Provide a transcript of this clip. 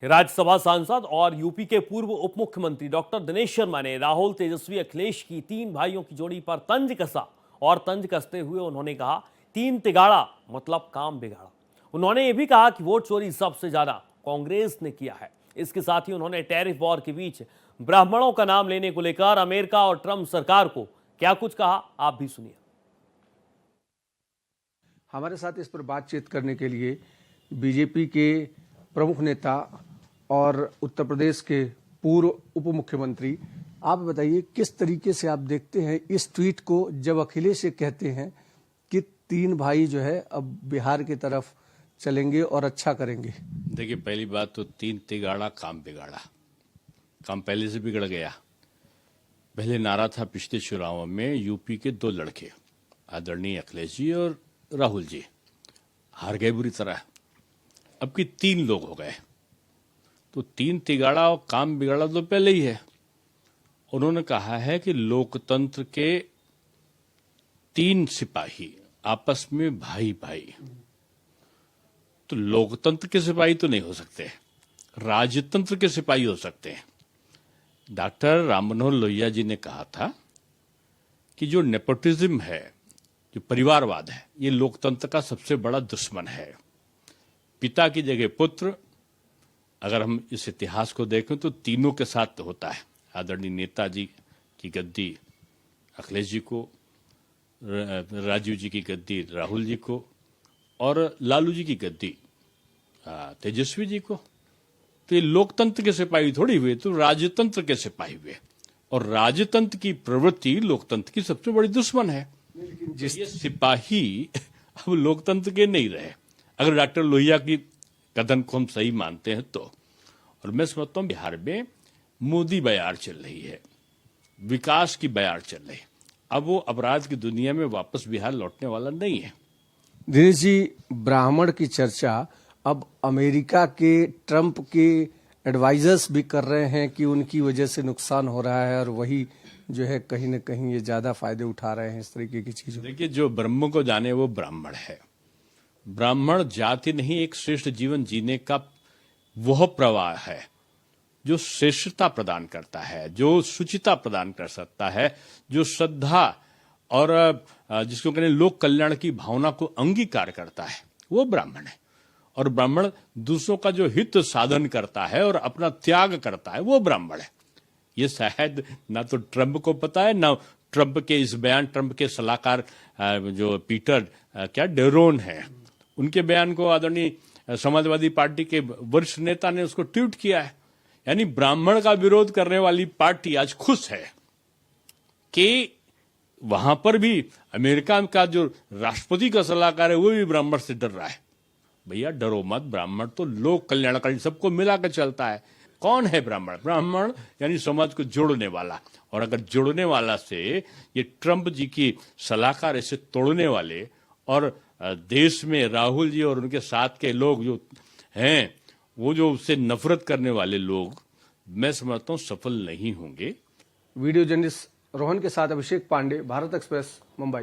राज्यसभा सांसद और यूपी के पूर्व उप मुख्यमंत्री डॉक्टर दिनेश शर्मा ने राहुल, तेजस्वी, अखिलेश की तीन भाइयों की जोड़ी पर तंज कसा और तंज कसते हुए उन्होंने कहा, तीन तिगाड़ा मतलब काम बिगाड़ा। उन्होंने ये भी कहा कि वोट चोरी सबसे ज्यादा कांग्रेस ने किया है। इसके साथ ही उन्होंने टैरिफ वॉर के बीच ब्राह्मणों का नाम लेने को लेकर अमेरिका और ट्रंप सरकार को क्या कुछ कहा, आप भी सुनिए। हमारे साथ इस पर बातचीत करने के लिए बीजेपी के प्रमुख नेता और उत्तर प्रदेश के पूर्व उप मुख्यमंत्री, आप बताइए किस तरीके से आप देखते हैं इस ट्वीट को, जब अखिलेश ये कहते हैं कि तीन भाई जो है अब बिहार की तरफ चलेंगे और अच्छा करेंगे। देखिए, पहली बात तो तीन तिगाड़ा काम बिगाड़ा, काम पहले से बिगड़ गया। पहले नारा था पिछले चुनावों में यूपी के दो लड़के आदरणीय अखिलेश जी और राहुल जी, हार गए बुरी तरह। अब की तीन लोग हो गए, तो तीन तिगाड़ा और काम बिगाड़ा तो पहले ही है। उन्होंने कहा है कि लोकतंत्र के तीन सिपाही आपस में भाई भाई, तो लोकतंत्र के सिपाही तो नहीं हो सकते, राजतंत्र के सिपाही हो सकते हैं। डॉक्टर राम मनोहर लोहिया जी ने कहा था कि जो नेपोटिज्म है, जो परिवारवाद है, ये लोकतंत्र का सबसे बड़ा दुश्मन है। पिता की जगह पुत्र, अगर हम इस इतिहास को देखें तो तीनों के साथ होता है। आदरणीय नेताजी की गद्दी अखिलेश जी को, राजीव जी की गद्दी राहुल जी को, और लालू जी की गद्दी तेजस्वी जी को। तो ये लोकतंत्र के सिपाही थोड़ी हुए, तो राजतंत्र के सिपाही हुए, और राजतंत्र की प्रवृत्ति लोकतंत्र की सबसे बड़ी दुश्मन है। ये सिपाही अब लोकतंत्र के नहीं रहे, अगर डॉक्टर लोहिया की कथन को हम सही मानते हैं तो। और मैं समझता हूं बिहार में मोदी बयार चल रही है, विकास की बयार चल रही है। अब वो अपराध की दुनिया में वापस बिहार लौटने वाला नहीं है। दिनेश जी, ब्राह्मण की चर्चा अब अमेरिका के ट्रंप के एडवाइजर्स भी कर रहे हैं कि उनकी वजह से नुकसान हो रहा है और वही जो है कहीं न कहीं ये ज्यादा फायदे उठा रहे हैं इस तरीके की चीजों। देखिए, जो ब्रह्म को जाने वो ब्राह्मण है। ब्राह्मण जाति नहीं, एक श्रेष्ठ जीवन जीने का वह प्रवाह है जो श्रेष्ठता प्रदान करता है, जो शुचिता प्रदान कर सकता है, जो श्रद्धा और जिसको कहते हैं लोक कल्याण की भावना को अंगीकार करता है, वो ब्राह्मण है। और ब्राह्मण दूसरों का जो हित साधन करता है और अपना त्याग करता है, वो ब्राह्मण है। ये शायद ना तो ट्रंप को पता है, ना ट्रंप के इस बयान, ट्रंप के सलाहकार जो पीटर डेरोन है, उनके बयान को आदरणीय समाजवादी पार्टी के वरिष्ठ नेता ने उसको ट्वीट किया है। यानी ब्राह्मण का विरोध करने वाली पार्टी आज खुश है कि वहां पर भी अमेरिका का जो राष्ट्रपति का सलाहकार है वो भी ब्राह्मण से डर रहा है। भैया डरो मत, ब्राह्मण तो लोक कल्याणकारी, सबको मिलाकर चलता है। कौन है ब्राह्मण? ब्राह्मण यानी समाज को जोड़ने वाला। और अगर जोड़ने वाला से ये ट्रंप जी की सलाहकार ऐसे तोड़ने वाले और देश में राहुल जी और उनके साथ के लोग जो हैं, वो जो उससे नफरत करने वाले लोग, मैं समझता हूं सफल नहीं होंगे। वीडियो जर्नलिस्ट रोहन के साथ अभिषेक पांडे, भारत एक्सप्रेस, मुंबई।